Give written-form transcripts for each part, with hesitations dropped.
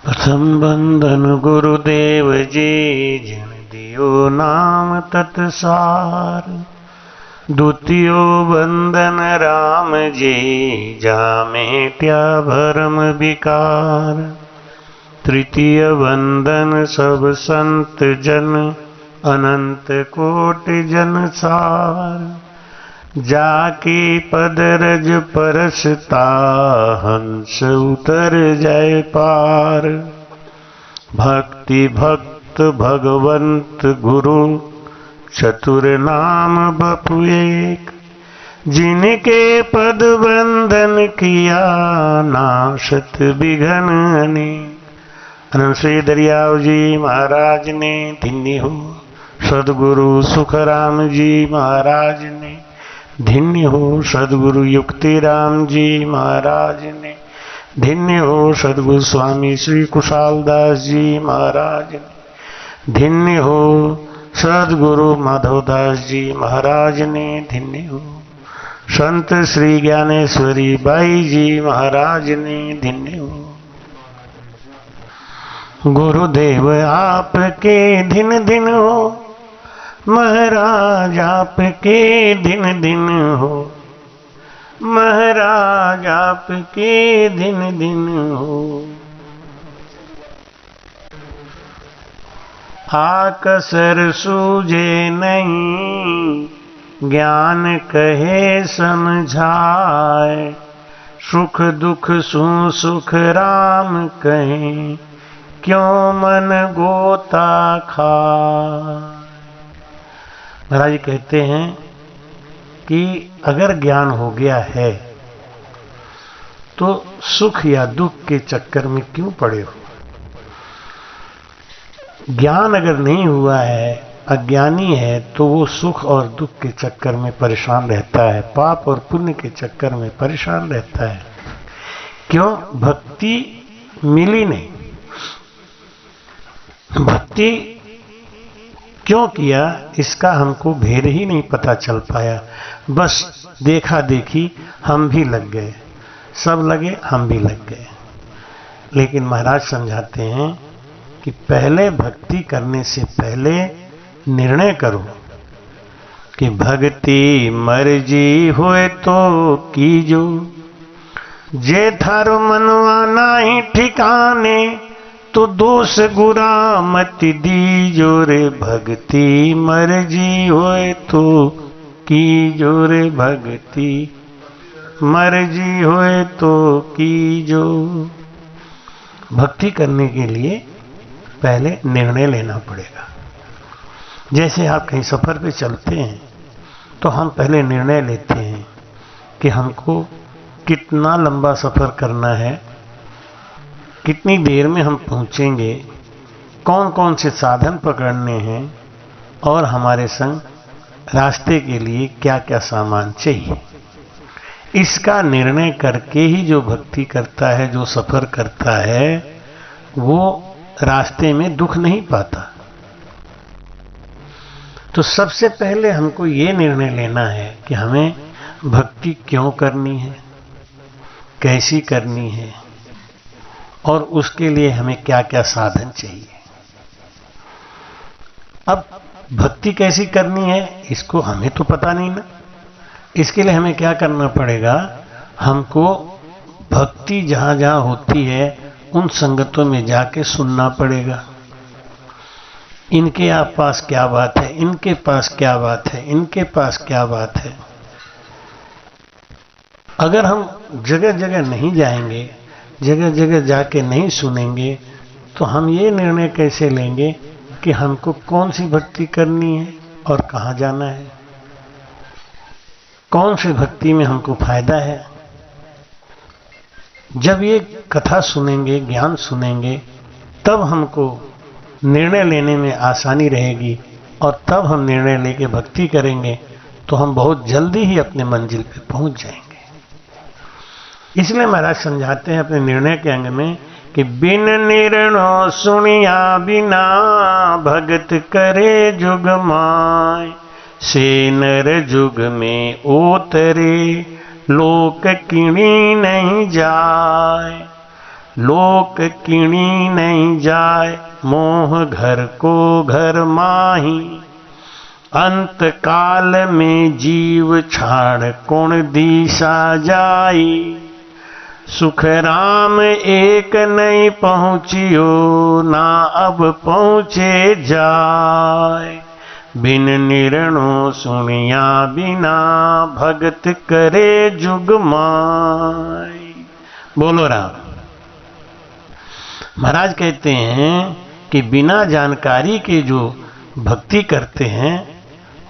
प्रथम बंधन गुरुदेव जी जिन दियो नाम तत्सार। द्वितीयो बंधन राम जी जा मेट्या भरम विकार। तृतीय बंधन सब संत जन अनंत कोटि जन सार। जाके पद रज परसता हंस उतर जय पार। भक्ति भक्त भगवंत गुरु चतुर नाम बपु एक। जिनके पद बंधन किया नाशत विघन अनेक। अनंत श्री दरियाव जी महाराज ने धन्य हो। सदगुरु सुखराम जी महाराज ने धन्य हो। सदगुरु युक्तिराम जी महाराज ने धन्य हो। सदगुरु स्वामी श्री कुशालदास जी महाराज ने धन्य हो। सदगुरु माधवदास जी महाराज ने धन्य हो। संत श्री ज्ञानेश्वरी बाई जी महाराज ने धन्य हो। गुरुदेव आपके दिन दिन हो। महाराज आपके दिन दिन हो। महाराज आपके दिन दिन हो। आकसर सूझे नहीं ज्ञान कहे समझाए। सुख दुख सु सुख राम कहे क्यों मन गोता खाए। महाराज कहते हैं कि अगर ज्ञान हो गया है तो सुख या दुख के चक्कर में क्यों पड़े हो। ज्ञान अगर नहीं हुआ है, अज्ञानी है, तो वो सुख और दुख के चक्कर में परेशान रहता है, पाप और पुण्य के चक्कर में परेशान रहता है। क्यों? भक्ति मिली नहीं। भक्ति क्यों किया इसका हमको भेद ही नहीं पता चल पाया। बस देखा देखी हम भी लग गए, सब लगे हम भी लग गए। लेकिन महाराज समझाते हैं कि पहले भक्ति करने से पहले निर्णय करो कि भक्ति मर्जी होए तो कीजो। जे थारो मनवा नाही ठिकाने तो दोष गुरा मत दीजो रे। भक्ति मर्जी होए तो कीजो रे। भक्ति मर्जी होए तो कीजो। भक्ति करने के लिए पहले निर्णय लेना पड़ेगा। जैसे आप कहीं सफर पे चलते हैं तो हम पहले निर्णय लेते हैं कि हमको कितना लंबा सफर करना है, कितनी देर में हम पहुंचेंगे, कौन कौन से साधन पकड़ने हैं और हमारे संग रास्ते के लिए क्या क्या सामान चाहिए। इसका निर्णय करके ही जो भक्ति करता है, जो सफर करता है, वो रास्ते में दुख नहीं पाता। तो सबसे पहले हमको ये निर्णय लेना है कि हमें भक्ति क्यों करनी है, कैसी करनी है और उसके लिए हमें क्या क्या साधन चाहिए। अब भक्ति कैसी करनी है इसको हमें तो पता नहीं ना। इसके लिए हमें क्या करना पड़ेगा, हमको भक्ति जहां जहां होती है उन संगतों में जाके सुनना पड़ेगा। इनके आप पास क्या बात है, इनके पास क्या बात है, इनके पास क्या बात है। अगर हम जगह जगह नहीं जाएंगे, जगह जगह जाके नहीं सुनेंगे, तो हम ये निर्णय कैसे लेंगे कि हमको कौन सी भक्ति करनी है और कहाँ जाना है, कौन सी भक्ति में हमको फायदा है। जब ये कथा सुनेंगे, ज्ञान सुनेंगे, तब हमको निर्णय लेने में आसानी रहेगी और तब हम निर्णय लेके भक्ति करेंगे तो हम बहुत जल्दी ही अपने मंजिल पे पहुंच जाएंगे। इसलिए महाराज समझाते हैं अपने निर्णय के अंग में कि बिन निर्णय सुनिया बिना भगत करे जुग माय। से नर जुग में ओतरे लोक किणी नहीं जाए। लोक किणी नहीं जाए, मोह घर को घर माही। अंत काल में जीव छाड़ कौन दिशा जाई। सुख राम एक नहीं पहुँचियो, ना अब पहुँचे जाए। बिन निर्णो सुनिया बिना, भगत करे जुग माय। बोलो राम। महाराज कहते हैं कि बिना जानकारी के जो भक्ति करते हैं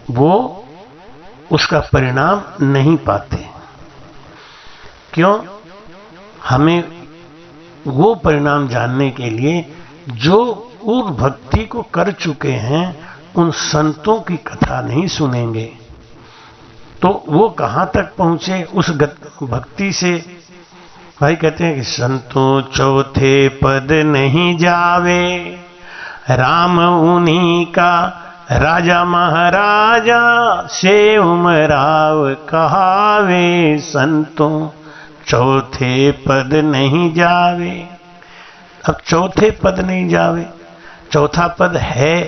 वो उसका परिणाम नहीं पाते। क्यों? हमें वो परिणाम जानने के लिए जो उस भक्ति को कर चुके हैं उन संतों की कथा नहीं सुनेंगे तो वो कहां तक पहुंचे उस भक्ति से। भाई कहते हैं कि संतों चौथे पद नहीं जावे, राम उन्हीं का राजा महाराजा, से उमराव कहावे। संतों चौथे पद नहीं जावे। अब चौथे पद नहीं जावे, चौथा पद है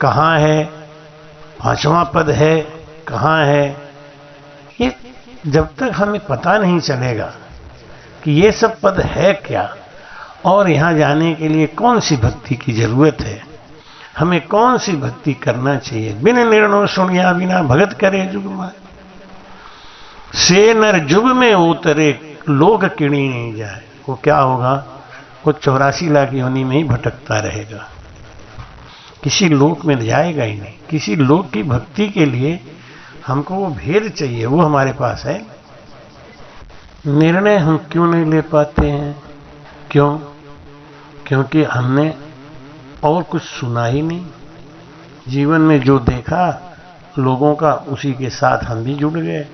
कहाँ है, पांचवा पद है कहाँ है, ये जब तक हमें पता नहीं चलेगा कि ये सब पद है क्या और यहाँ जाने के लिए कौन सी भक्ति की जरूरत है, हमें कौन सी भक्ति करना चाहिए। बिन निर्णय सुनिया बिना, भगत करे जुग माय। से नर जुग में उतरे, लोग किणी नहीं जाए। वो क्या होगा? वो 84 लाख योनि में ही भटकता रहेगा, किसी लोक में जाएगा ही नहीं। किसी लोक की भक्ति के लिए हमको वो भेद चाहिए, वो हमारे पास है। निर्णय हम क्यों नहीं ले पाते हैं? क्यों? क्योंकि हमने और कुछ सुना ही नहीं। जीवन में जो देखा लोगों का, उसी के साथ हम भी जुड़ गए,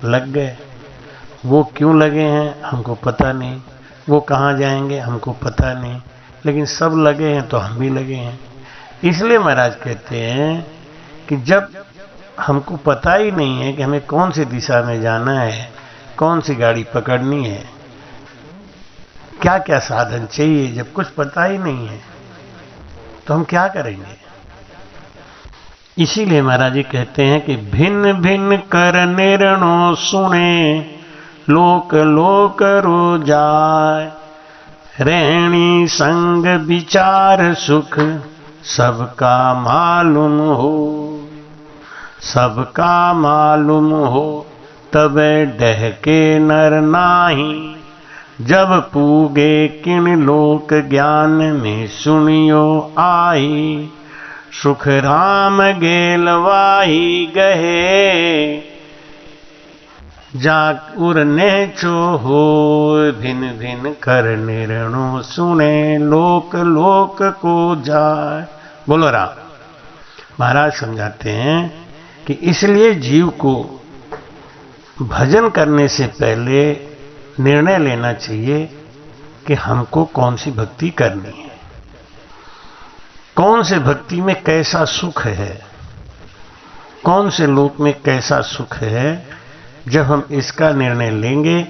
लग गए। वो क्यों लगे हैं हमको पता नहीं, वो कहाँ जाएंगे हमको पता नहीं, लेकिन सब लगे हैं तो हम भी लगे हैं। इसलिए महाराज कहते हैं कि जब हमको पता ही नहीं है कि हमें कौन सी दिशा में जाना है, कौन सी गाड़ी पकड़नी है, क्या क्या साधन चाहिए, जब कुछ पता ही नहीं है तो हम क्या करेंगे। इसीलिए महाराज जी कहते हैं कि भिन्न भिन्न कर निर्णय सुने, लोक लोक रो जाए। रहनी संग विचार सुख, सबका मालूम हो। सबका मालूम हो तब डह के नर नाही। जब पूगे किन लोक ज्ञान में सुनियो आई। सुख राम गेलवाही गहे, जाक उरने चो हो। भिन भिन कर निर्णो सुने, लोक लोक को जाए। बोलो राम। महाराज समझाते हैं कि इसलिए जीव को भजन करने से पहले निर्णय लेना चाहिए कि हमको कौन सी भक्ति करनी है, कौन से भक्ति में कैसा सुख है, कौन से लोक में कैसा सुख है। जब हम इसका निर्णय लेंगे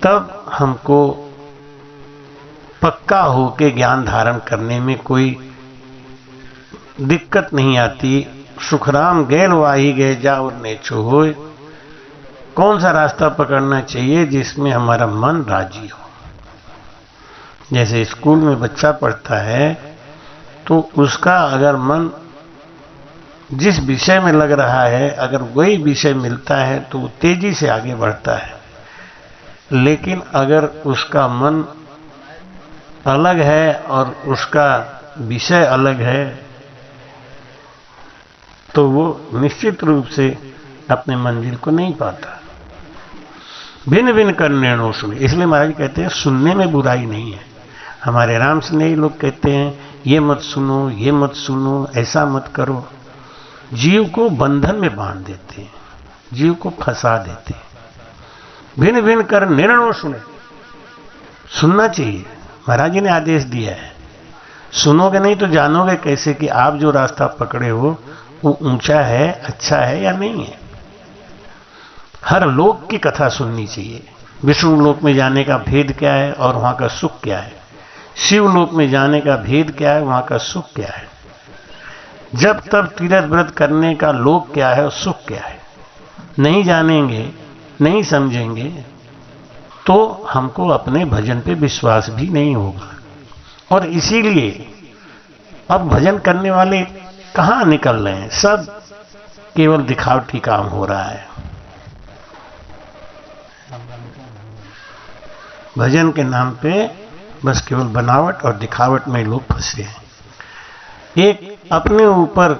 तब हमको पक्का हो के ज्ञान धारण करने में कोई दिक्कत नहीं आती। सुखराम गैल वाही गए जा और नेचो होए। कौन सा रास्ता पकड़ना चाहिए जिसमें हमारा मन राजी हो। जैसे स्कूल में बच्चा पढ़ता है तो उसका अगर मन जिस विषय में लग रहा है, अगर वही विषय मिलता है तो वो तेजी से आगे बढ़ता है। लेकिन अगर उसका मन अलग है और उसका विषय अलग है तो वो निश्चित रूप से अपने मंजिल को नहीं पाता। भिन्न भिन्न कर निर्णय सुने। इसलिए महाराज कहते हैं सुनने में बुराई नहीं है। हमारे राम स्नेही लोग कहते हैं ये मत सुनो, ये मत सुनो, ऐसा मत करो। जीव को बंधन में बांध देते हैं, जीव को फंसा देते हैं। भिन्न भिन्न कर निर्णय सुने। सुनना चाहिए, महाराज जी ने आदेश दिया है। सुनोगे नहीं तो जानोगे कैसे कि आप जो रास्ता पकड़े हो वो ऊंचा है, अच्छा है या नहीं है। हर लोक की कथा सुननी चाहिए, विष्णु लोक में जाने का भेद क्या है और वहां का सुख क्या है, शिवलोक में जाने का भेद क्या है, वहां का सुख क्या है, जब तब तीर्थ व्रत करने का लोक क्या है और सुख क्या है, नहीं जानेंगे, नहीं समझेंगे तो हमको अपने भजन पे विश्वास भी नहीं होगा। और इसीलिए अब भजन करने वाले कहां निकल रहे हैं, सब केवल दिखावटी काम हो रहा है। भजन के नाम पे बस केवल बनावट और दिखावट में लोग फंसे हैं। एक अपने ऊपर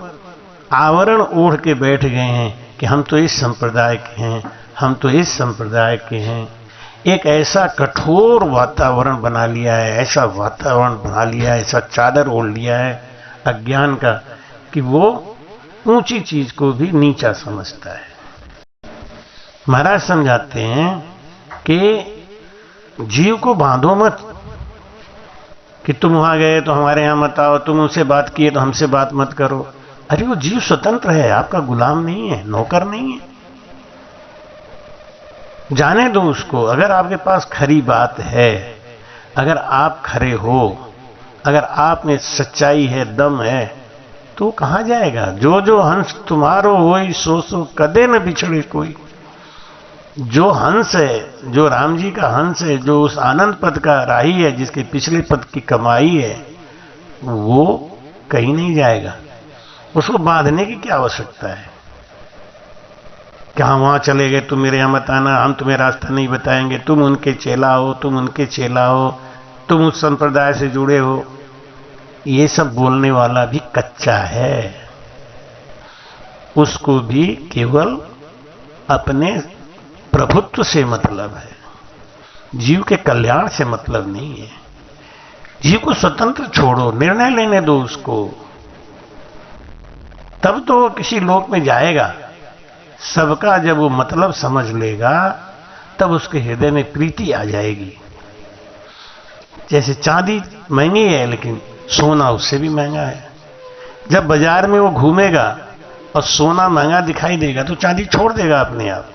आवरण ओढ़ के बैठ गए हैं कि हम तो इस संप्रदाय के हैं, हम तो इस संप्रदाय के हैं। एक ऐसा कठोर वातावरण बना लिया है, ऐसा वातावरण बना लिया है, ऐसा चादर ओढ़ लिया है अज्ञान का कि वो ऊंची चीज को भी नीचा समझता है। महाराज समझाते हैं कि जीव को बांधो मत कि तुम वहां गए तो हमारे यहां मत आओ, तुम उनसे बात किए तो हमसे बात मत करो। अरे वो जीव स्वतंत्र है, आपका गुलाम नहीं है, नौकर नहीं है। जाने दो उसको। अगर आपके पास खरी बात है, अगर आप खरे हो, अगर आप में सच्चाई है, दम है, तो कहां जाएगा। जो जो हंस तुम्हारो होई सो सो कदे न बिछड़े कोई। जो हंस है, जो राम जी का हंस है, जो उस आनंद पद का राही है, जिसके पिछले पद की कमाई है, वो कहीं नहीं जाएगा। उसको बांधने की क्या आवश्यकता है कि हाँ वहां चले गए, तुम मेरे यहां मत आना, हम तुम्हें रास्ता नहीं बताएंगे, तुम उनके चेला हो, तुम उनके चेला हो, तुम उस संप्रदाय से जुड़े हो। ये सब बोलने वाला भी कच्चा है। उसको भी केवल अपने प्रभुत्व से मतलब है, जीव के कल्याण से मतलब नहीं है। जीव को स्वतंत्र छोड़ो, निर्णय लेने दो उसको, तब तो वो किसी लोक में जाएगा। सबका जब वो मतलब समझ लेगा तब उसके हृदय में प्रीति आ जाएगी। जैसे चांदी महंगी है लेकिन सोना उससे भी महंगा है। जब बाजार में वो घूमेगा और सोना महंगा दिखाई देगा तो चांदी छोड़ देगा अपने आप।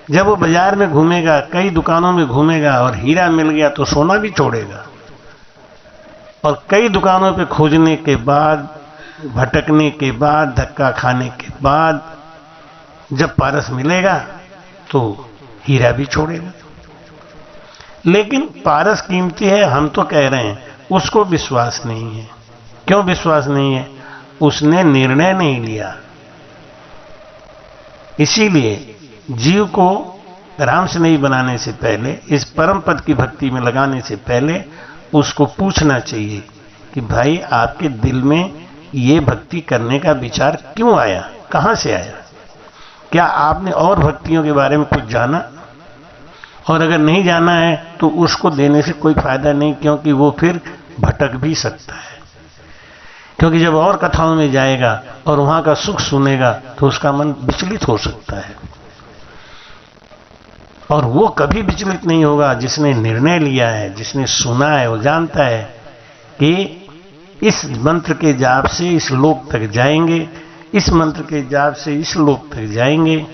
जब वो बाजार में घूमेगा, कई दुकानों में घूमेगा और हीरा मिल गया तो सोना भी छोड़ेगा। और कई दुकानों पे खोजने के बाद, भटकने के बाद, धक्का खाने के बाद जब पारस मिलेगा तो हीरा भी छोड़ेगा। लेकिन पारस कीमती है, हम तो कह रहे हैं, उसको विश्वास नहीं है। क्यों विश्वास नहीं है? उसने निर्णय नहीं लिया। इसीलिए जीव को राम से नहीं बनाने से पहले, इस परम पद की भक्ति में लगाने से पहले उसको पूछना चाहिए कि भाई आपके दिल में ये भक्ति करने का विचार क्यों आया, कहां से आया? क्या आपने और भक्तियों के बारे में कुछ जाना? और अगर नहीं जाना है तो उसको देने से कोई फायदा नहीं, क्योंकि वो फिर भटक भी सकता है। क्योंकि जब और कथाओं में जाएगा और वहां का सुख सुनेगा तो उसका मन विचलित हो सकता है। और वो कभी विचलित नहीं होगा जिसने निर्णय लिया है, जिसने सुना है। वो जानता है कि इस मंत्र के जाप से इस लोक तक जाएंगे, इस मंत्र के जाप से इस लोक तक जाएंगे,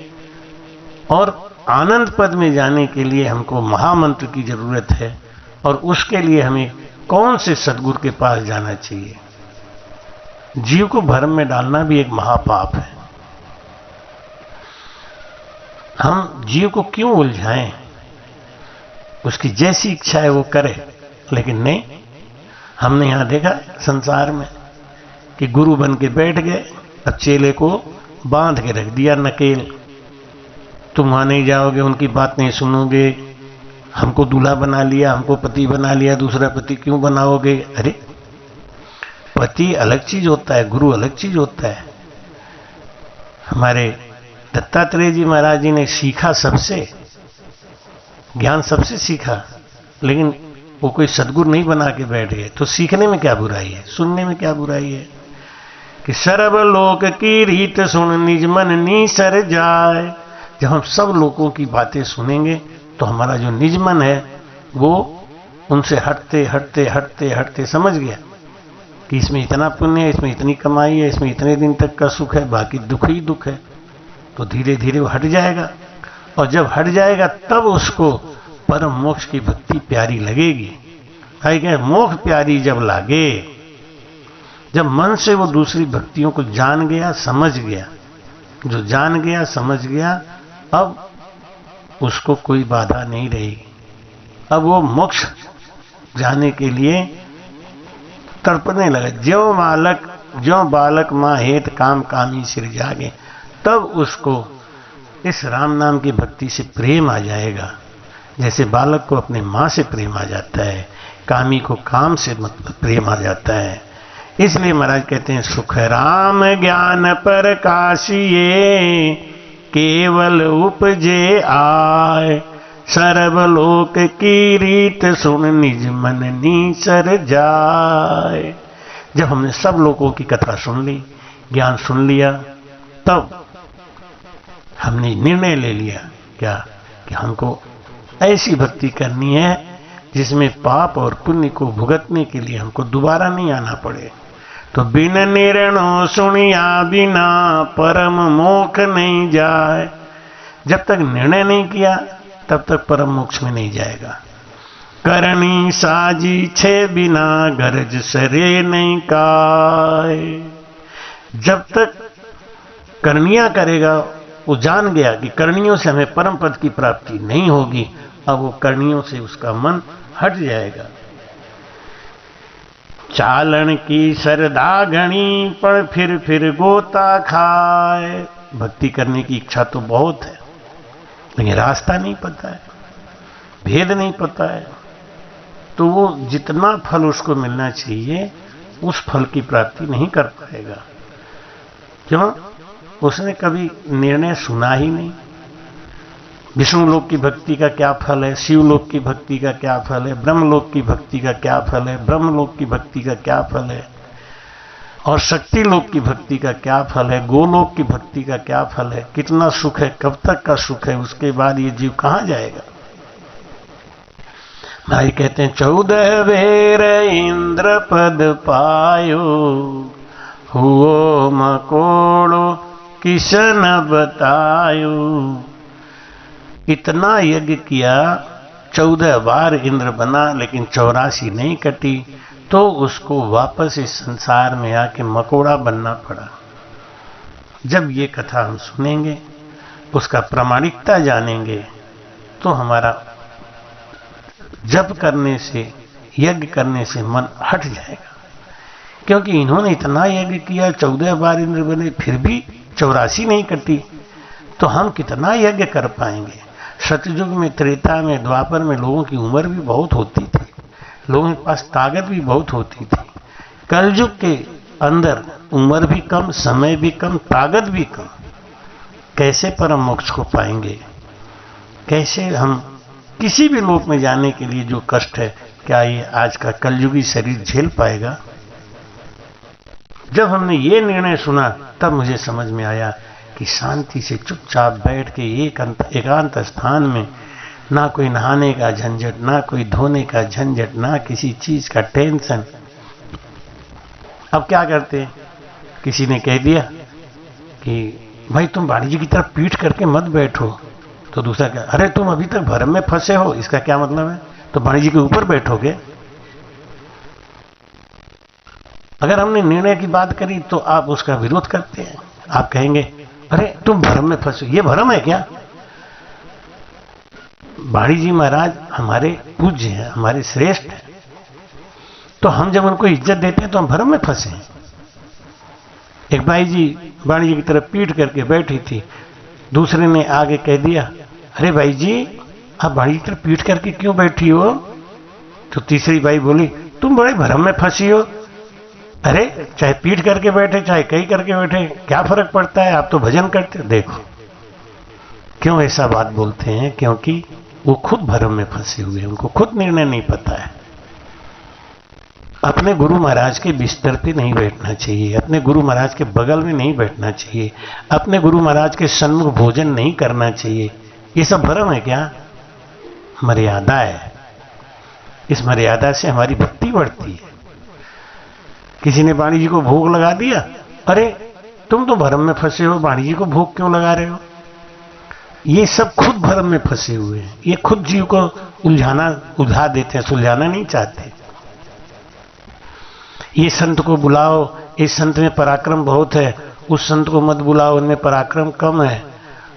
और आनंद पद में जाने के लिए हमको महामंत्र की जरूरत है। और उसके लिए हमें कौन से सदगुरु के पास जाना चाहिए? जीव को भ्रम में डालना भी एक महापाप है। हम जीव को क्यों उलझाएं? उसकी जैसी इच्छा है वो करे। लेकिन नहीं, हमने यहां देखा संसार में कि गुरु बन के बैठ गए, अब चेले को बांध के रख दिया नकेल। तुम वहां नहीं जाओगे, उनकी बात नहीं सुनोगे, हमको दूल्हा बना लिया, हमको पति बना लिया, दूसरा पति क्यों बनाओगे? अरे पति अलग चीज होता है, गुरु अलग चीज होता है। हमारे दत्तात्रेय जी महाराज जी ने सीखा सबसे, ज्ञान सबसे सीखा, लेकिन वो कोई सदगुरु नहीं बना के बैठ गए। तो सीखने में क्या बुराई है, सुनने में क्या बुराई है? कि सर्वलोक की रीत सुन निज मन नीसर जाए। जब हम सब लोगों की बातें सुनेंगे तो हमारा जो निज मन है वो उनसे हटते हटते हटते हटते समझ गया कि इसमें इतना पुण्य है, इसमें इतनी कमाई है, इसमें इतने दिन तक का सुख है, बाकी दुख ही दुख है। तो धीरे धीरे वो हट जाएगा। और जब हट जाएगा तब उसको परम मोक्ष की भक्ति प्यारी लगेगी। है क्या? मोक्ष प्यारी जब लागे, जब मन से वो दूसरी भक्तियों को जान गया, समझ गया, जो जान गया समझ गया, अब उसको कोई बाधा नहीं रहेगी। अब वो मोक्ष जाने के लिए तड़पने लगा। ज्यों बालक माँ हेत काम कामी सिर जागे, तब उसको इस राम नाम की भक्ति से प्रेम आ जाएगा। जैसे बालक को अपने माँ से प्रेम आ जाता है, कामी को काम से मतलब प्रेम आ जाता है। इसलिए महाराज कहते हैं, सुख राम ज्ञान पर काशिए, केवल उपजे आए, सर्वलोक की रीत सुन निज मन नीसर जाए। जब हमने सब लोगों की कथा सुन ली, ज्ञान सुन लिया, तब हमने निर्णय ले लिया क्या, कि हमको ऐसी भक्ति करनी है जिसमें पाप और पुण्य को भुगतने के लिए हमको दोबारा नहीं आना पड़े। तो बिन निर्णय सुनिया बिना परम मोक्ष नहीं जाए। जब तक निर्णय नहीं किया तब तक परम मोक्ष में नहीं जाएगा। करनी साजी छे बिना गरज सरे नहीं काए। जब तक करनियां करेगा, वो जान गया कि करनियों से हमें परम पद की प्राप्ति नहीं होगी, अब वो करनियों से उसका मन हट जाएगा। चालन की सरदा घनी पर फिर गोता खाए। भक्ति करने की इच्छा तो बहुत है, लेकिन रास्ता नहीं पता है, भेद नहीं पता है, तो वो जितना फल उसको मिलना चाहिए उस फल की प्राप्ति नहीं कर पाएगा। क्यों? उसने कभी निर्णय सुना ही नहीं। विष्णु लोक की भक्ति का क्या फल है, शिवलोक की भक्ति का क्या फल है, ब्रह्मलोक की भक्ति का क्या फल है, ब्रह्मलोक की भक्ति का क्या फल है, और शक्ति लोक की भक्ति का क्या फल है, गोलोक की भक्ति का क्या फल है, कितना सुख है, कब तक का सुख है, उसके बाद ये जीव कहां जाएगा। भाई कहते हैं, 14 बेर इंद्र पद पायो, हुओ मकोड़ो किशन बतायो। इतना यज्ञ किया, 14 बार इंद्र बना, लेकिन 84 नहीं कटी, तो उसको वापस इस संसार में आके मकोड़ा बनना पड़ा। जब ये कथा हम सुनेंगे, उसका प्रामाणिकता जानेंगे, तो हमारा जप करने से, यज्ञ करने से मन हट जाएगा। क्योंकि इन्होंने इतना यज्ञ किया, 14 बार इंद्र बने, फिर भी 84 नहीं कटी, तो हम कितना यज्ञ कर पाएंगे। सतयुग में, त्रेता में, द्वापर में लोगों की उम्र भी बहुत होती थी, लोगों के पास ताकत भी बहुत होती थी। कलयुग के अंदर उम्र भी कम, समय भी कम, ताकत भी कम। कैसे परम मोक्ष को पाएंगे? कैसे हम किसी भी लोक में जाने के लिए जो कष्ट है, क्या ये आज का कलयुगी शरीर झेल पाएगा? जब हमने ये निर्णय सुना, तब मुझे समझ में आया कि शांति से चुपचाप बैठ के एकांत स्थान में, ना कोई नहाने का झंझट, ना कोई धोने का झंझट, ना किसी चीज का टेंशन। अब क्या करते हैं, किसी ने कह दिया कि भाई तुम वाणी जी की तरफ पीठ करके मत बैठो, तो दूसरा क्या, अरे तुम अभी तक भरम में फंसे हो, इसका क्या मतलब है, तो वाणी जी के ऊपर बैठोगे। अगर हमने निर्णय की बात करी तो आप उसका विरोध करते हैं, आप कहेंगे अरे तुम भरम में फंसे, ये भरम है क्या? वाणी जी महाराज हमारे पूज्य हैं, हमारे श्रेष्ठ हैं, तो हम जब उनको इज्जत देते हैं तो हम भरम में फंसे हैं। एक बाई जी वाणी जी की तरफ पीठ करके बैठी थी, दूसरे ने आगे कह दिया, अरे भाई जी आप वाणी जी की तरफ पीठ करके क्यों बैठी हो? तो तीसरी बाई बोली, तुम बड़े भरम में फंसी हो। अरे चाहे पीठ करके बैठे, चाहे कहीं करके बैठे, क्या फर्क पड़ता है, आप तो भजन करते। देखो क्यों ऐसा बात बोलते हैं, क्योंकि वो खुद भरम में फंसे हुए हैं, उनको खुद निर्णय नहीं पता है। अपने गुरु महाराज के बिस्तर पे नहीं बैठना चाहिए, अपने गुरु महाराज के बगल में नहीं बैठना चाहिए, अपने गुरु महाराज के सन्मुख भोजन नहीं करना चाहिए। ये सब भरम है क्या? मर्यादा है। इस मर्यादा से हमारी भक्ति बढ़ती है। किसी ने वाणी जी को भोग लगा दिया, अरे तुम तो भरम में फंसे हो, वाणी जी को भोग क्यों लगा रहे हो? ये सब खुद भ्रम में फंसे हुए हैं। ये खुद जीव को उलझा देते हैं, सुलझाना नहीं चाहते। ये संत को बुलाओ, इस संत में पराक्रम बहुत है, उस संत को मत बुलाओ, उनमें पराक्रम कम है।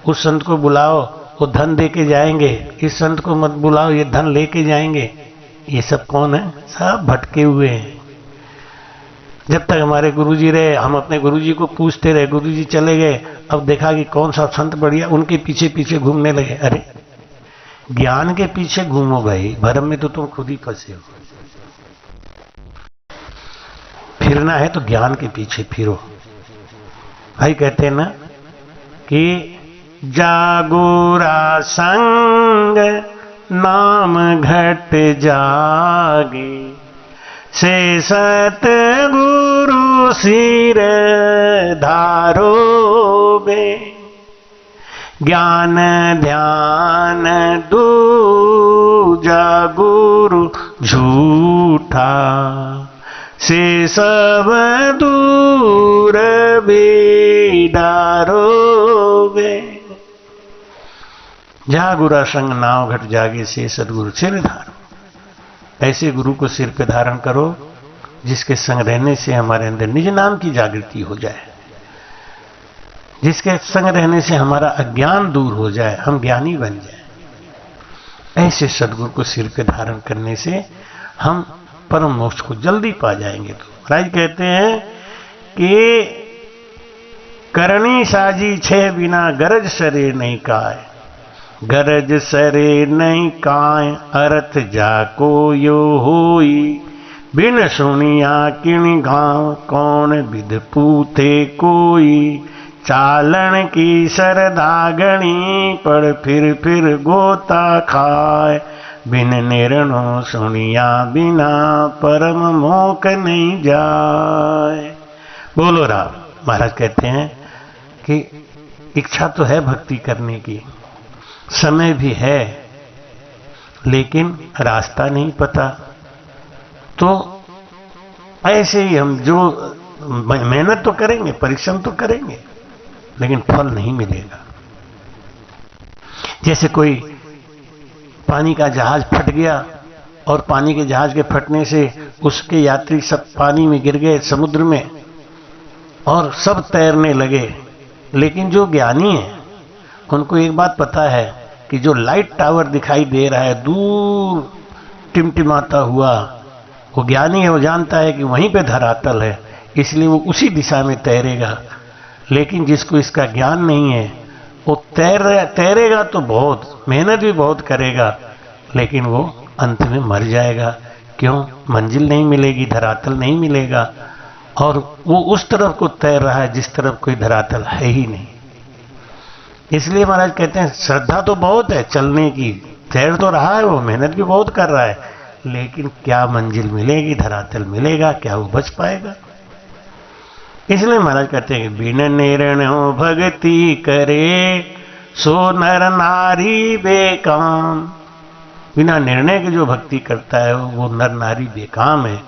उस संत को बुलाओ, वो धन दे के जाएंगे, इस संत को मत बुलाओ, ये धन लेके जाएंगे। ये सब कौन है? सब भटके हुए हैं। जब तक हमारे गुरुजी रहे, हम अपने गुरुजी को पूछते रहे, गुरुजी चले गए, अब देखा कि कौन सा संत बढ़िया, उनके पीछे पीछे घूमने लगे। अरे ज्ञान के पीछे घूमो भाई, भरम में तो तुम खुद ही फंसे हो। फिरना है तो ज्ञान के पीछे फिरो। भाई कहते हैं ना कि जागोरा संग नाम घट जागे, से सतगुरु सिर धारो बे, ज्ञान ध्यान दूजा गुरु झूठा, से सब दूर बिदारोगे। जागुरा संग नाव घट जागे, से सदगुरु सिर धारो। ऐसे गुरु को सिर पे धारण करो जिसके संग रहने से हमारे अंदर निज नाम की जागृति हो जाए, जिसके संग रहने से हमारा अज्ञान दूर हो जाए, हम ज्ञानी बन जाए। ऐसे सदगुरु को सिर पे धारण करने से हम परम मोक्ष को जल्दी पा जाएंगे। तो महाराज कहते हैं कि करनी साजी छह बिना गरज सरे नहीं काय, गरज सरे नहीं काय अर्थ जाको यो होई, बिन सुनिया किण गाँव कौन विद पूते कोई, चालन की सरदागणी पर फिर गोता खाए, बिन निर्णो सुनिया बिना परम मोक नहीं जाए। बोलो राम। महाराज कहते हैं कि इच्छा तो है भक्ति करने की, समय भी है, लेकिन रास्ता नहीं पता। तो ऐसे ही हम जो मेहनत तो करेंगे, परिश्रम तो करेंगे, लेकिन फल नहीं मिलेगा। जैसे कोई पानी का जहाज फट गया और पानी के जहाज के फटने से उसके यात्री सब पानी में गिर गए, समुद्र में, और सब तैरने लगे। लेकिन जो ज्ञानी है उनको एक बात पता है कि जो लाइट टावर दिखाई दे रहा है दूर टिमटिमाता हुआ, वो ज्ञानी है, वो जानता है कि वहीं पे धरातल है, इसलिए वो उसी दिशा में तैरेगा। लेकिन जिसको इसका ज्ञान नहीं है वो तैरेगा तो बहुत मेहनत भी बहुत करेगा, लेकिन वो अंत में मर जाएगा। क्यों? मंजिल नहीं मिलेगी, धरातल नहीं मिलेगा, और वो उस तरफ को तैर रहा है जिस तरफ कोई धरातल है ही नहीं। इसलिए महाराज कहते हैं श्रद्धा तो बहुत है चलने की, तैर तो रहा है वो, मेहनत भी बहुत कर रहा है, लेकिन क्या मंजिल मिलेगी, धरातल मिलेगा, क्या वो बच पाएगा? इसलिए महाराज कहते हैं कि बिन निर्णय भक्ति करे, सो नर नारी बेकाम। बिना निर्णय के जो भक्ति करता है वो नर नारी बेकाम है।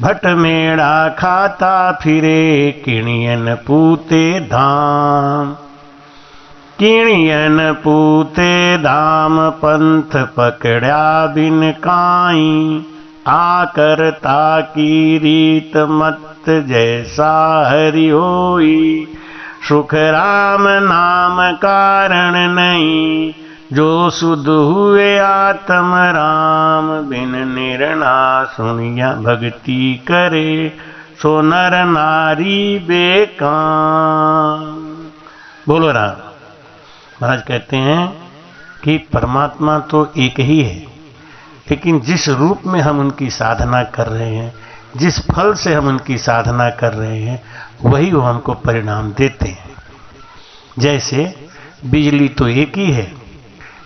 भट मेड़ा खाता फिरे, किणियन पूते धाम, किणियन पूते धाम, पंथ पकड़ा बिन काई, आकर ताकी रीत मत जैसा हरि होई, सुख राम नाम कारण नहीं, जो सुध हुए आत्म राम, बिन निर्णा सुनिया भक्ति करे, सो नर नारी बेकाम। बोलो राम। महाराज कहते हैं कि परमात्मा तो एक ही है, लेकिन जिस रूप में हम उनकी साधना कर रहे हैं, जिस फल से हम उनकी साधना कर रहे हैं, वही वो हमको परिणाम देते हैं। जैसे बिजली तो एक ही है,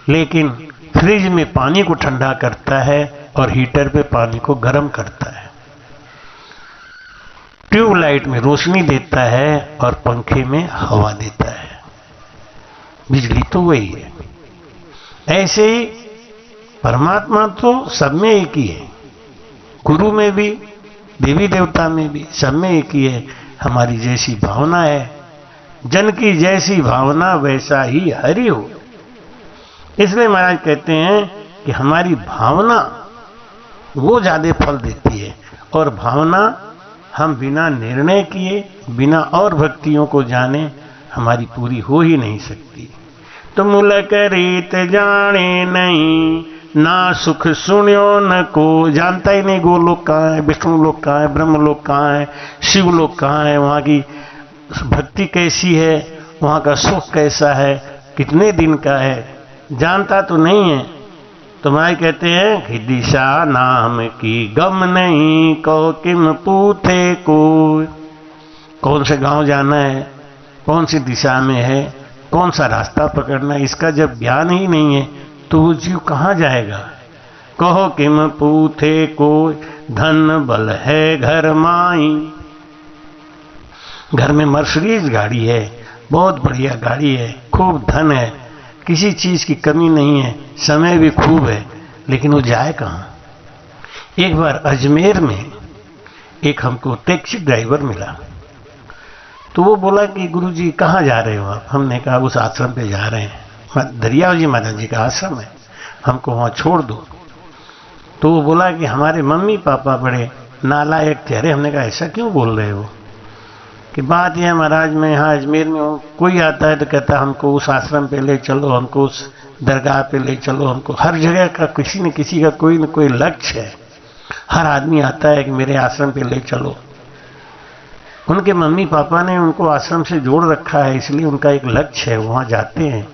लेकिन फ्रिज में पानी को ठंडा करता है और हीटर पे पानी को गर्म करता है, ट्यूबलाइट में रोशनी देता है और पंखे में हवा देता है। बिजली तो वही है। ऐसे ही परमात्मा तो सब में एक ही है, गुरु में भी, देवी देवता में भी, सब में एक ही है। हमारी जैसी भावना है, जन की जैसी भावना वैसा ही हरि हो। इसलिए महाराज कहते हैं कि हमारी भावना वो ज्यादा फल देती है, और भावना हम बिना निर्णय किए, बिना और भक्तियों को जाने हमारी पूरी हो ही नहीं सकती। तो मुलक रीत जाने नहीं, ना सुख सुनियो न को, जानता ही नहीं गोलोक कहाँ है, विष्णु लोक कहाँ है, ब्रह्म लोक कहाँ है, शिव लोक कहाँ है, वहाँ की भक्ति कैसी है, वहाँ का सुख कैसा है, कितने दिन का है, जानता तो नहीं है। तो माई कहते हैं कि दिशा नाम की गम नहीं, कहो किम पूछे को, कौन से गांव जाना है, कौन सी दिशा में है, कौन सा रास्ता पकड़ना है, इसका जब ज्ञान ही नहीं है तो वो जीव कहाँ जाएगा। कहो किम पूछे को, धन बल है घर माई, घर में मर्सिडीज गाड़ी है, बहुत बढ़िया गाड़ी है, खूब धन है, किसी चीज की कमी नहीं है, समय भी खूब है, लेकिन वो जाए कहाँ। एक बार अजमेर में एक हमको टैक्सी ड्राइवर मिला, तो वो बोला कि गुरुजी कहाँ जा रहे हो आप। हमने कहा उस आश्रम पे जा रहे हैं, दरियाव जी महाराज जी का आश्रम है, हमको वहाँ छोड़ दो। तो वो बोला कि हमारे मम्मी पापा बड़े नालायक थे। अरे हमने कहा ऐसा क्यों बोल रहे हो, कि बात यह है महाराज मैं यहाँ अजमेर में हूँ, कोई आता है तो कहता हमको उस आश्रम पे ले चलो, हमको उस दरगाह पे ले चलो, हमको हर जगह का किसी न किसी का कोई न कोई लक्ष्य है, हर आदमी आता है कि मेरे आश्रम पे ले चलो। उनके मम्मी पापा ने उनको आश्रम से जोड़ रखा है, इसलिए उनका एक लक्ष्य है, वहाँ जाते हैं।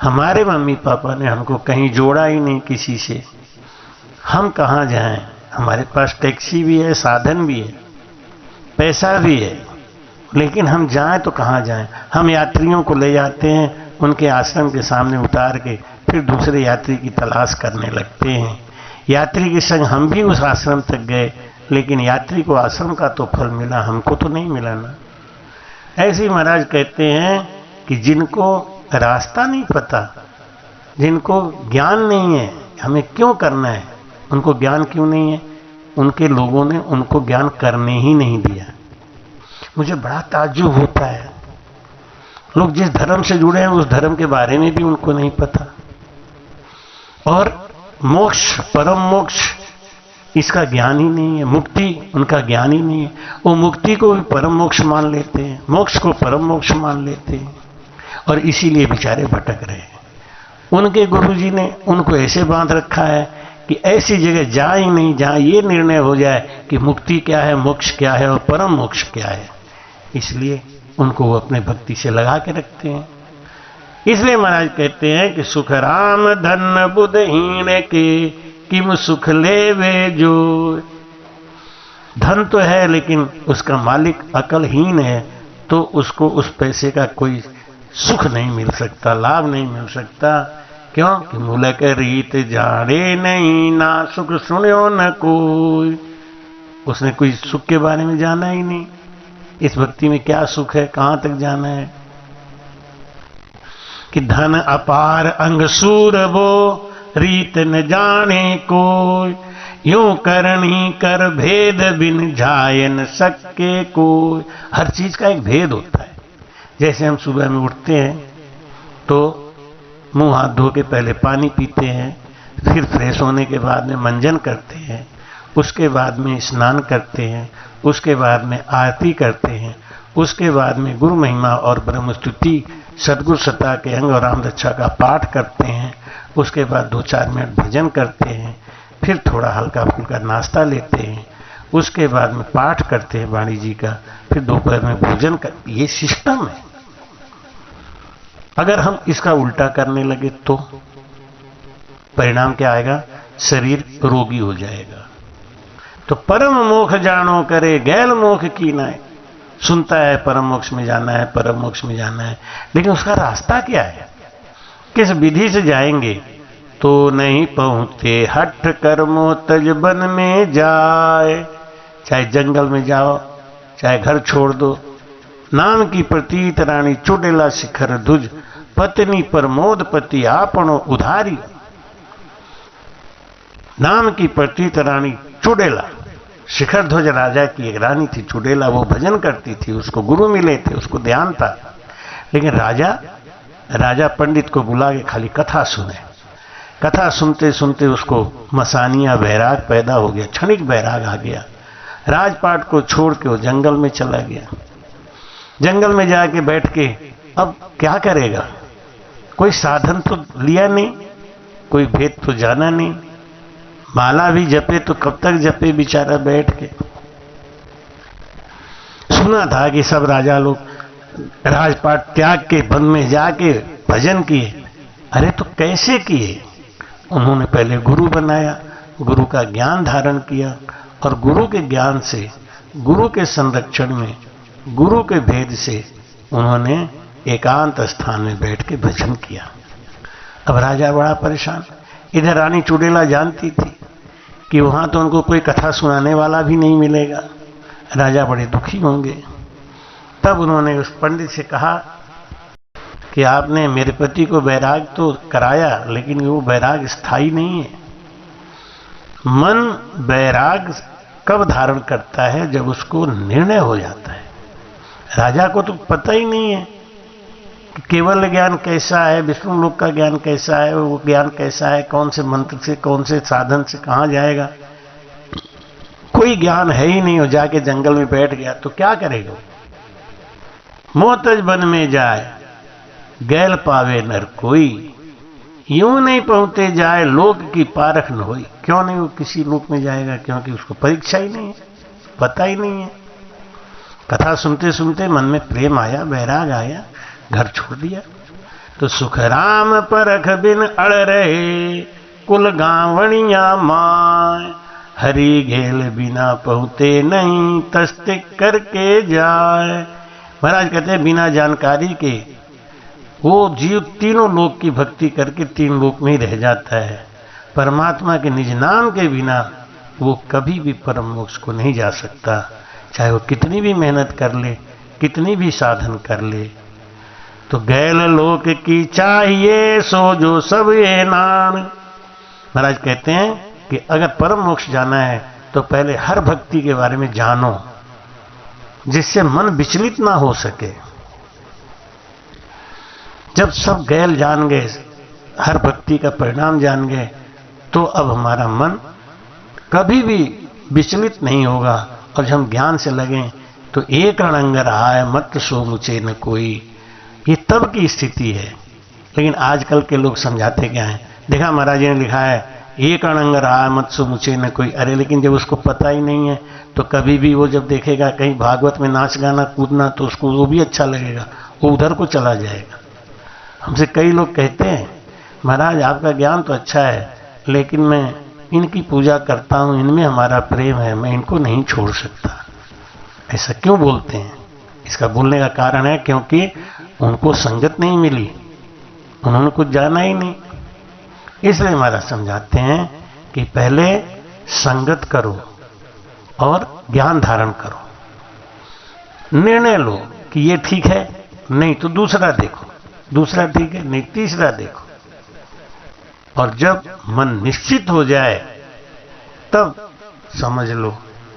हमारे मम्मी पापा ने हमको कहीं जोड़ा ही नहीं किसी से, हम कहाँ जाएं, हमारे पास टैक्सी भी है, साधन भी है, पैसा भी है, लेकिन हम जाएं तो कहाँ जाएं। हम यात्रियों को ले जाते हैं, उनके आश्रम के सामने उतार के फिर दूसरे यात्री की तलाश करने लगते हैं। यात्री के संग हम भी उस आश्रम तक गए, लेकिन यात्री को आश्रम का तो फल मिला, हमको तो नहीं मिला ना। ऐसे ही महाराज कहते हैं कि जिनको रास्ता नहीं पता, जिनको ज्ञान नहीं है हमें क्यों करना है, उनको ज्ञान क्यों नहीं है, उनके लोगों ने उनको ज्ञान करने ही नहीं दिया। मुझे बड़ा ताज्जुब होता है, लोग जिस धर्म से जुड़े हैं उस धर्म के बारे में भी उनको नहीं पता, और मोक्ष, परम मोक्ष इसका ज्ञान ही नहीं है, मुक्ति उनका ज्ञान ही नहीं है। वो मुक्ति को भी परम मोक्ष मान लेते हैं, मोक्ष को परम मोक्ष मान लेते हैं, और इसीलिए बेचारे भटक रहे हैं। उनके गुरुजी ने उनको ऐसे बांध रखा है कि ऐसी जगह जा ही नहीं जहाँ ये निर्णय हो जाए कि मुक्ति क्या है, मोक्ष क्या है और परम मोक्ष क्या है। इसलिए उनको वो अपने भक्ति से लगा के रखते हैं। इसलिए महाराज कहते हैं कि सुख राम धन बुधहीन के, किम सुख लेवे जो। धन तो है लेकिन उसका मालिक अकलहीन है, तो उसको उस पैसे का कोई सुख नहीं मिल सकता, लाभ नहीं मिल सकता। क्यों कि मुलक रीत जाने नहीं, ना सुख सुनियो न कोई। उसने कोई सुख के बारे में जाना ही नहीं, इस भक्ति में क्या सुख है, कहां तक जाना है। कि धन अपार अंग सूर वो, रीत न जाने कोई। यूं करनी कर भेद बिन जाय न सके कोई। हर चीज का एक भेद होता है। जैसे हम सुबह में उठते हैं तो मुंह हाथ धो के पहले पानी पीते हैं, फिर फ्रेश होने के बाद में मंजन करते हैं, उसके बाद में स्नान करते हैं, उसके बाद में आरती करते हैं, उसके बाद में गुरु महिमा और ब्रह्म स्तुति सदगुरु सत्ता के अंग और राम रक्षा का पाठ करते हैं, उसके बाद 2-4 मिनट भजन करते हैं, फिर थोड़ा हल्का फुल्का नाश्ता लेते हैं, उसके बाद में पाठ करते हैं वाणी जी का, फिर दोपहर में भोजन कर। ये सिस्टम है। अगर हम इसका उल्टा करने लगे तो परिणाम क्या आएगा, शरीर रोगी हो जाएगा। तो परम मोक्ष जानो करे गैल मोक्ष की नाय। सुनता है परम मोक्ष में जाना है, परम मोक्ष में जाना है, लेकिन उसका रास्ता क्या है, किस विधि से जाएंगे। तो नहीं पहुंचते हठ कर्मो तज बन में जाए। चाहे जंगल में जाओ, चाहे घर छोड़ दो। नाम की प्रतीत रानी चुड़ेला शिखर ध्वज, पत्नी प्रमोद पति आपनो उधारी। नाम की प्रतीत रानी चुड़ेला, शिखर ध्वज राजा की एक रानी थी चुड़ेला, वो भजन करती थी, उसको गुरु मिले थे, उसको ध्यान था। लेकिन राजा पंडित को बुला के खाली कथा सुने, कथा सुनते सुनते उसको मसानिया बैराग पैदा हो गया, क्षणिक बैराग आ गया। राजपाट को छोड़ के वो जंगल में चला गया। जंगल में जाके बैठ के अब क्या करेगा? कोई साधन तो लिया नहीं, कोई भेद तो जाना नहीं, माला भी जपे तो कब तक जपे बेचारा बैठ के। सुना था कि सब राजा लोग राजपाट त्याग के वन में जाके भजन किए। अरे तो कैसे किए? उन्होंने पहले गुरु बनाया, गुरु का ज्ञान धारण किया और गुरु के ज्ञान से, गुरु के संरक्षण में, गुरु के भेद से उन्होंने एकांत स्थान में बैठ के भजन किया। अब राजा बड़ा परेशान। इधर रानी चुड़ैला जानती थी कि वहां तो उनको कोई कथा सुनाने वाला भी नहीं मिलेगा, राजा बड़े दुखी होंगे। तब उन्होंने उस पंडित से कहा कि आपने मेरे पति को बैराग तो कराया, लेकिन वो बैराग स्थायी नहीं है। मन बैराग कब धारण करता है? जब उसको निर्णय हो जाता है। राजा को तो पता ही नहीं है कि केवल ज्ञान कैसा है, विष्णु लोक का ज्ञान कैसा है, वो ज्ञान कैसा है, कौन से मंत्र से, कौन से साधन से कहां जाएगा, कोई ज्ञान है ही नहीं। हो जाके जंगल में बैठ गया तो क्या करेगा? मोतज वन में जाए गैल पावे नर कोई, यूं नहीं पहुंचते जाए लोक की पारख न होई। क्यों नहीं वो किसी लोक में जाएगा? क्योंकि उसको परीक्षा ही नहीं है, पता ही नहीं है। कथा सुनते सुनते मन में प्रेम आया, बैराग आया, घर छोड़ दिया। तो सुखराम परख बिन अड़ रहे कुल गावणिया माय, हरि घेल बिना पहुंचे नहीं तस्तिक करके जाए। महाराज कहते हैं बिना जानकारी के वो जीव तीनों लोक की भक्ति करके तीन लोक में ही रह जाता है। परमात्मा के निज नाम के बिना वो कभी भी परम मोक्ष को नहीं जा सकता, चाहे वो कितनी भी मेहनत कर ले, कितनी भी साधन कर ले। तो गैल लोक की चाहिए सो जो सब ये नान। महाराज कहते हैं कि अगर परम मोक्ष जाना है तो पहले हर भक्ति के बारे में जानो, जिससे मन विचलित ना हो सके। जब सब गैल जान गए, हर भक्ति का परिणाम जान गए, तो अब हमारा मन कभी भी विचलित नहीं होगा। और जब हम ज्ञान से लगें तो एक रणंगर आए मत सो मुझे न कोई, ये तब की स्थिति है। लेकिन आजकल के लोग समझाते क्या है? देखा महाराज जी ने लिखा है एक रणंगर आए मत सो मुझे न कोई। अरे लेकिन जब उसको पता ही नहीं है तो कभी भी वो जब देखेगा कहीं भागवत में नाच गाना कूदना तो उसको वो भी अच्छा लगेगा, वो उधर को चला जाएगा। हमसे कई लोग कहते हैं महाराज आपका ज्ञान तो अच्छा है, लेकिन मैं इनकी पूजा करता हूं, इनमें हमारा प्रेम है, मैं इनको नहीं छोड़ सकता। ऐसा क्यों बोलते हैं? इसका बोलने का कारण है क्योंकि उनको संगत नहीं मिली, उन्होंने कुछ जाना ही नहीं। इसलिए महाराज समझाते हैं कि पहले संगत करो और ज्ञान धारण करो, निर्णय लो कि ये ठीक है, नहीं तो दूसरा देखो, दूसरा ठीक है, नहीं तीसरा देखो। और जब मन निश्चित हो जाए तब समझ लो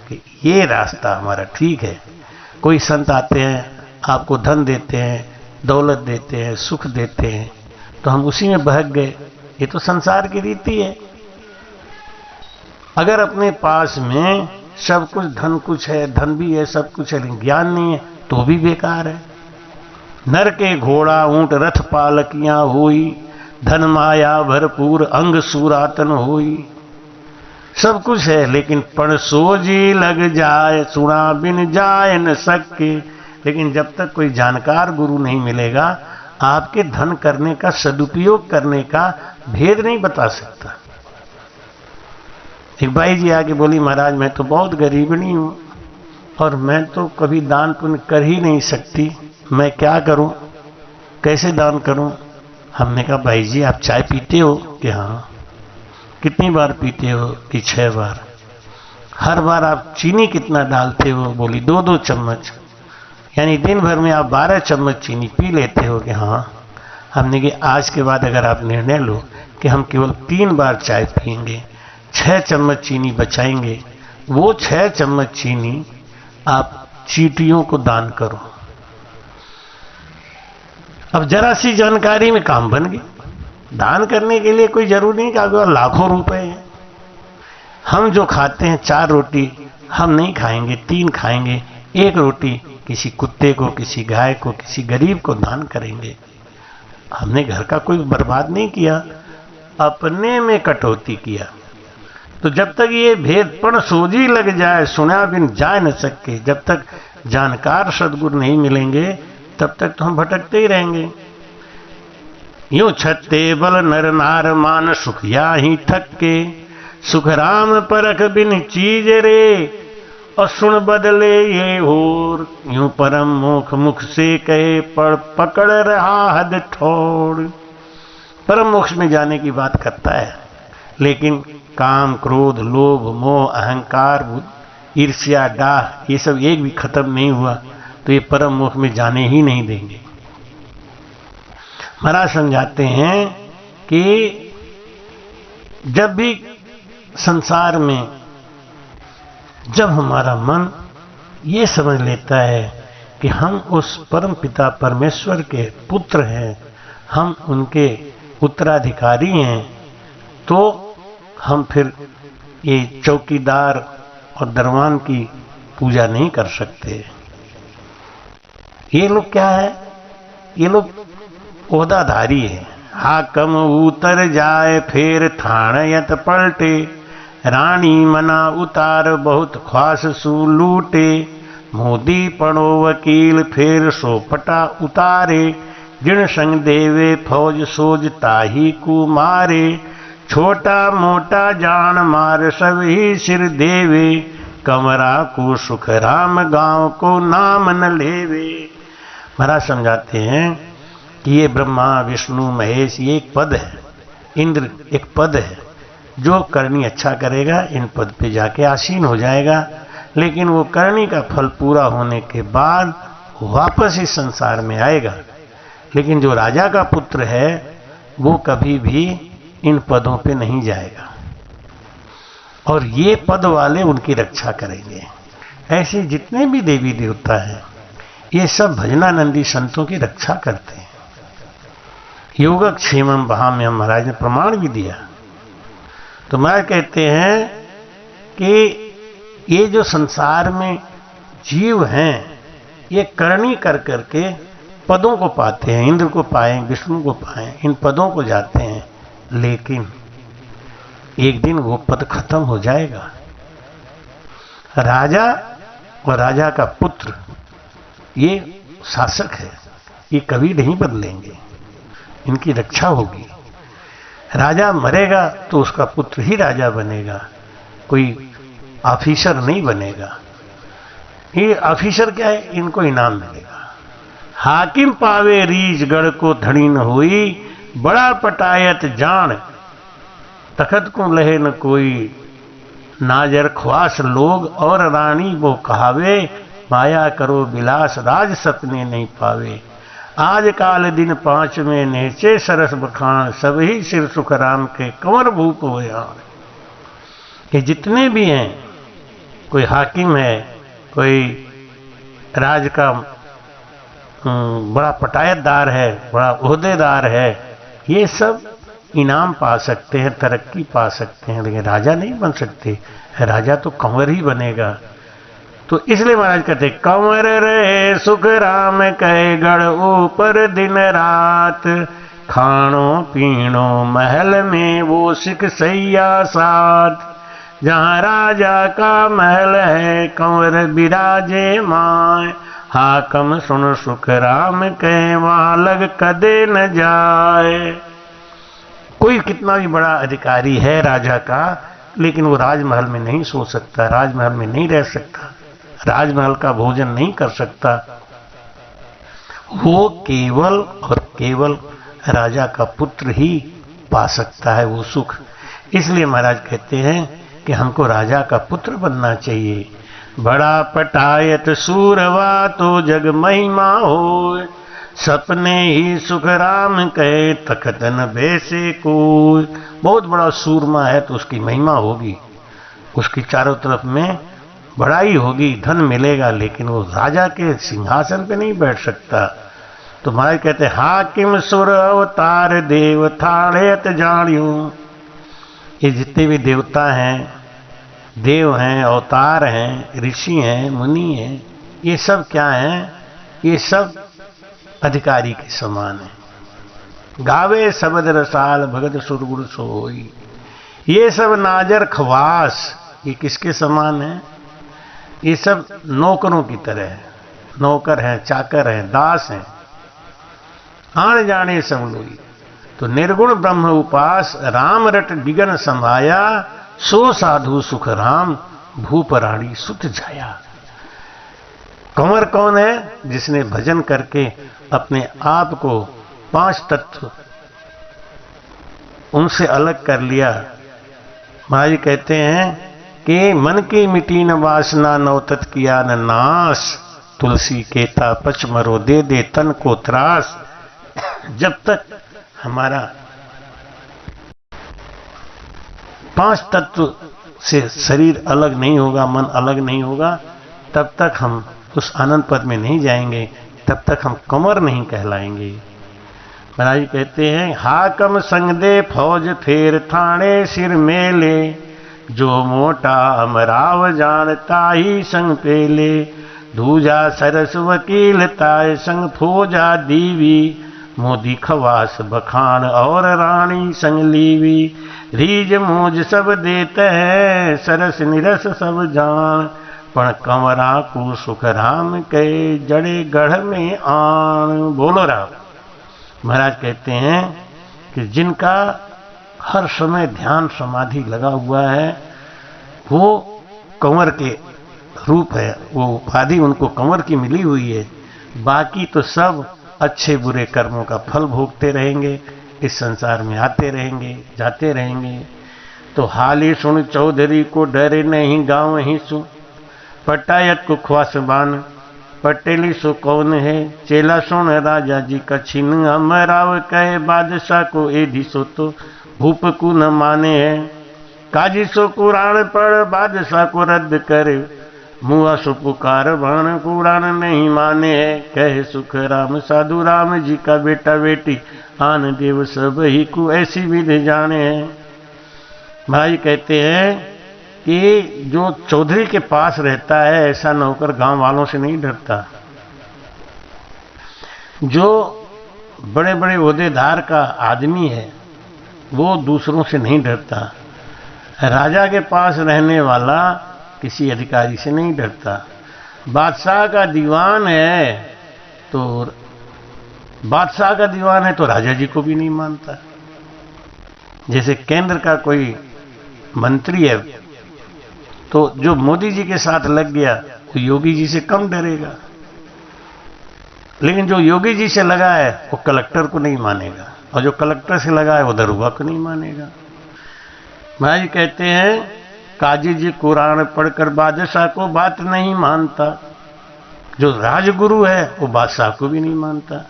कि ये रास्ता हमारा ठीक है। कोई संत आते हैं, आपको धन देते हैं, दौलत देते हैं, सुख देते हैं, तो हम उसी में बहक गए। ये तो संसार की रीति है। अगर अपने पास में सब कुछ, धन कुछ है, धन भी है, सब कुछ है, लेकिन ज्ञान नहीं है तो भी बेकार है। नर के घोड़ा ऊंट रथ पालकियां होई, धन माया भरपूर अंग सूरातन होई। सब कुछ है लेकिन पण सोजी लग जाए, सुना बिन जाए न सके। लेकिन जब तक कोई जानकार गुरु नहीं मिलेगा, आपके धन करने का, सदुपयोग करने का भेद नहीं बता सकता। एक बाई जी आके बोली महाराज मैं तो बहुत गरीबनी हूं और मैं तो कभी दान पुण्य कर ही नहीं सकती, मैं क्या करूं, कैसे दान करूं? हमने कहा भाई जी आप चाय पीते हो? कि हाँ। कितनी बार पीते हो? कि 6 बार। हर बार आप चीनी कितना डालते हो? बोली 2-2 चम्मच। यानी दिन भर में आप 12 चम्मच चीनी पी लेते हो? कि हाँ। हमने कहा आज के बाद अगर आप निर्णय लो कि हम केवल 3 बार चाय पिएंगे, 6 चम्मच चीनी बचाएंगे, वो 6 चम्मच चीनी आप चींटियों को दान करो। अब जरा सी जानकारी में काम बन गई। दान करने के लिए कोई जरूरी नहीं कि आपके पास लाखों रुपए हैं। हम जो खाते हैं 4 रोटी हम नहीं खाएंगे, 3 खाएंगे, 1 रोटी किसी कुत्ते को, किसी गाय को, किसी गरीब को दान करेंगे। हमने घर का कोई बर्बाद नहीं किया, अपने में कटौती किया। तो जब तक ये भेदपण सोझी लग जाए, सुना बिन जाए न सके, जब तक जानकार सद्गुरु नहीं मिलेंगे तब तक तो हम भटकते ही रहेंगे। यूं छत्ते बल नर नार मान सुख या ही थक के, सुख राम परख बिन चीज रे, और सुन बदले ये होर, यूं परम मुख मुख से कहे पड़ पकड़ रहा हद ठोर। परम मोक्ष में जाने की बात करता है, लेकिन काम क्रोध लोभ मोह अहंकार ईर्ष्या डाह ये सब एक भी खत्म नहीं हुआ तो ये परम मोक्ष में जाने ही नहीं देंगे। महाराज समझाते हैं कि जब भी संसार में जब हमारा मन ये समझ लेता है कि हम उस परम पिता परमेश्वर के पुत्र हैं, हम उनके उत्तराधिकारी हैं, तो हम फिर ये चौकीदार और दरबान की पूजा नहीं कर सकते। ये लोग क्या है, ये लोग ओहदाधारी है। हाकम उतर जाए फिर थान यत पलटे, रानी मना उतार बहुत ख्वास सु लूटे, मोदी पड़ो वकील फिर सोपटा उतारे, जिन संग देवे फौज सोज ताही को मारे, छोटा मोटा जान मार सब ही सिर देवे, कमरा को सुख राम गांव को नाम न लेवे। महाराज समझाते हैं कि ये ब्रह्मा विष्णु महेश ये एक पद है, इंद्र एक पद है। जो करनी अच्छा करेगा इन पद पे जाके आसीन हो जाएगा, लेकिन वो करनी का फल पूरा होने के बाद वापस इस संसार में आएगा। लेकिन जो राजा का पुत्र है वो कभी भी इन पदों पे नहीं जाएगा, और ये पद वाले उनकी रक्षा करेंगे। ऐसे जितने भी देवी देवता हैं ये सब भजनानंदी संतों की रक्षा करते हैं। योगक्षेमम वहां महाराज ने प्रमाण भी दिया। तो महाराज कहते हैं कि ये जो संसार में जीव हैं ये करनी कर करके पदों को पाते हैं, इंद्र को पाए, विष्णु को पाए, इन पदों को जाते हैं, लेकिन एक दिन वो पद खत्म हो जाएगा। राजा और राजा का पुत्र ये शासक है, ये कभी नहीं बदलेंगे, इनकी रक्षा होगी। राजा मरेगा तो उसका पुत्र ही राजा बनेगा, कोई ऑफिसर नहीं बनेगा। ये ऑफिसर क्या है, इनको इनाम मिलेगा। हाकिम पावे रीज गढ़ को धड़ी न हुई, बड़ा पटायत जान तखत को लहे न कोई, नाजर ख्वास लोग और रानी वो कहावे, माया करो विलास राज सपने नहीं पावे। आज काल दिन 5 में नेचे सरस बखान, सभी सिर सुख राम के कंवर भूप हो यार। कि जितने भी हैं, कोई हाकिम है, कोई राज का बड़ा पटायतदार है, बड़ा ओहदेदार है, ये सब इनाम पा सकते हैं, तरक्की पा सकते हैं, लेकिन राजा नहीं बन सकते। राजा तो कंवर ही बनेगा। तो इसलिए महाराज कहते कंवर रहे सुख राम कहे गढ़ ऊपर दिन रात, खाणो पीणो महल में वो सिख सैया साथ, जहाँ राजा का महल है कंवर बिराजे माए, हाकम सुन सुख राम कहे वहाँ लग कदे न जाए। कोई कितना भी बड़ा अधिकारी है राजा का, लेकिन वो राजमहल में नहीं सो सकता, राजमहल में नहीं रह सकता, राजमहल का भोजन नहीं कर सकता। वो केवल और केवल राजा का पुत्र ही पा सकता है वो सुख। इसलिए महाराज कहते हैं कि हमको राजा का पुत्र बनना चाहिए। बड़ा पटायत सूरवा तो जग महिमा हो, सपने ही सुख राम कहे तखत न बैसे कोई। बहुत बड़ा सूरमा है तो उसकी महिमा होगी, उसकी चारों तरफ में बड़ाई होगी, धन मिलेगा, लेकिन वो राजा के सिंहासन पे नहीं बैठ सकता। तो महाराज कहते हाकिम सुर अवतार देव थाड़ेत जानियो। ये जितने भी देवता हैं, देव हैं, अवतार हैं, ऋषि हैं, मुनि हैं, ये सब क्या हैं? ये सब अधिकारी के समान है। गावे शब्द रसाल भगत सुरगुण सोई। ये सब नाजर खवास, ये किसके समान है? ये सब नौकरों की तरह है। नौकर हैं, चाकर हैं, दास हैं। आण जाने सब लोई। तो निर्गुण ब्रह्म उपास राम रट बिगन समाया। सो साधु सुख राम भूपराणी सुत जाया। कंवर कौन है? जिसने भजन करके अपने आप को 5 तत्व उनसे अलग कर लिया। महाराज कहते हैं कि मन की मिटी न वासना नवतत किया न नाश। तुलसी केता पच मरो दे दे तन को त्रास। जब तक हमारा 5 तत्व से शरीर अलग नहीं होगा, मन अलग नहीं होगा, तब तक हम उस आनंद पद में नहीं जाएंगे, तब तक हम कंवर नहीं कहलाएंगे। महाराज कहते हैं हाकम संग दे फौज फेर थाने सिर मेले। जो मोटा अमराव जानता ही संग पेले। दूजा सरस वकील ताय संग फौजा दीवी। मोदी खवास बखान और रानी संग लीवी। रीज मूज सब देते हैं सरस निरस सब जान। पण कंवरा को सुख राम के जड़े गढ़ में आन। बोलो राम। महाराज कहते हैं कि जिनका हर समय ध्यान समाधि लगा हुआ है वो कंवर के रूप है, वो उपाधि उनको कंवर की मिली हुई है। बाकी तो सब अच्छे बुरे कर्मों का फल भोगते रहेंगे, इस संसार में आते रहेंगे, जाते रहेंगे। तो हाली सुन चौधरी को डरे नहीं गाँव ही सु। पटायत को ख्वासबान पटेली सो कौन है। चेला सुन राजा जी का छिन। अमराव कहे बादशाह को एधी सो तो भूप को न माने है। काजी सो कुरान पढ़ बादशाह को रद्द करे। मुआ सो पुकार बाण कुरान नहीं माने है। कहे सुख राम साधु राम जी का बेटा बेटी। आन देव सब ही को ऐसी विधि जाने है। भाई कहते हैं कि जो चौधरी के पास रहता है ऐसा नौकर गांव वालों से नहीं डरता। जो बड़े बड़े ओहदेदार का आदमी है वो दूसरों से नहीं डरता। राजा के पास रहने वाला किसी अधिकारी से नहीं डरता। बादशाह का दीवान है तो बादशाह का दीवान है तो राजा जी को भी नहीं मानता। जैसे केंद्र का कोई मंत्री है तो जो मोदी जी के साथ लग गया तो योगी जी से कम डरेगा, लेकिन जो योगी जी से लगा है वो कलेक्टर को नहीं मानेगा, और जो कलेक्टर से लगा है वो दरोगा को नहीं मानेगा। महाराज कहते हैं काजी जी कुरान पढ़कर बादशाह को बात नहीं मानता। जो राजगुरु है वो बादशाह को भी नहीं मानता।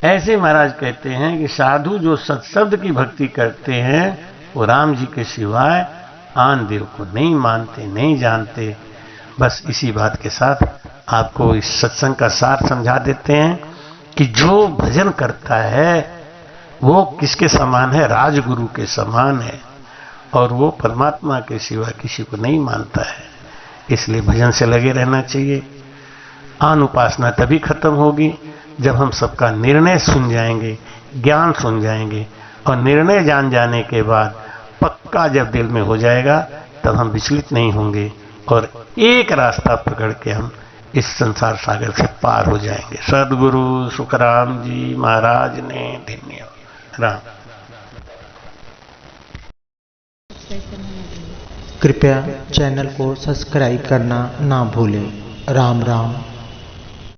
ऐसे महाराज कहते हैं कि साधु जो सत्शब्द की भक्ति करते हैं वो राम जी के सिवाय आन देव को नहीं मानते, नहीं जानते। बस इसी बात के साथ आपको इस सत्संग का सार समझा देते हैं कि जो भजन करता है वो किसके समान है? राजगुरु के समान है, और वो परमात्मा के सिवा किसी को नहीं मानता है। इसलिए भजन से लगे रहना चाहिए। आन उपासना तभी खत्म होगी जब हम सबका निर्णय सुन जाएंगे, ज्ञान सुन जाएंगे, और निर्णय जान जाने के बाद पक्का जब दिल में हो जाएगा तब हम विचलित नहीं होंगे और एक रास्ता पकड़ के हम इस संसार सागर से पार हो जाएंगे। सदगुरु सुखराम जी महाराज ने धन्यवाद। राम। कृपया चैनल को सब्सक्राइब करना ना भूलें। राम राम।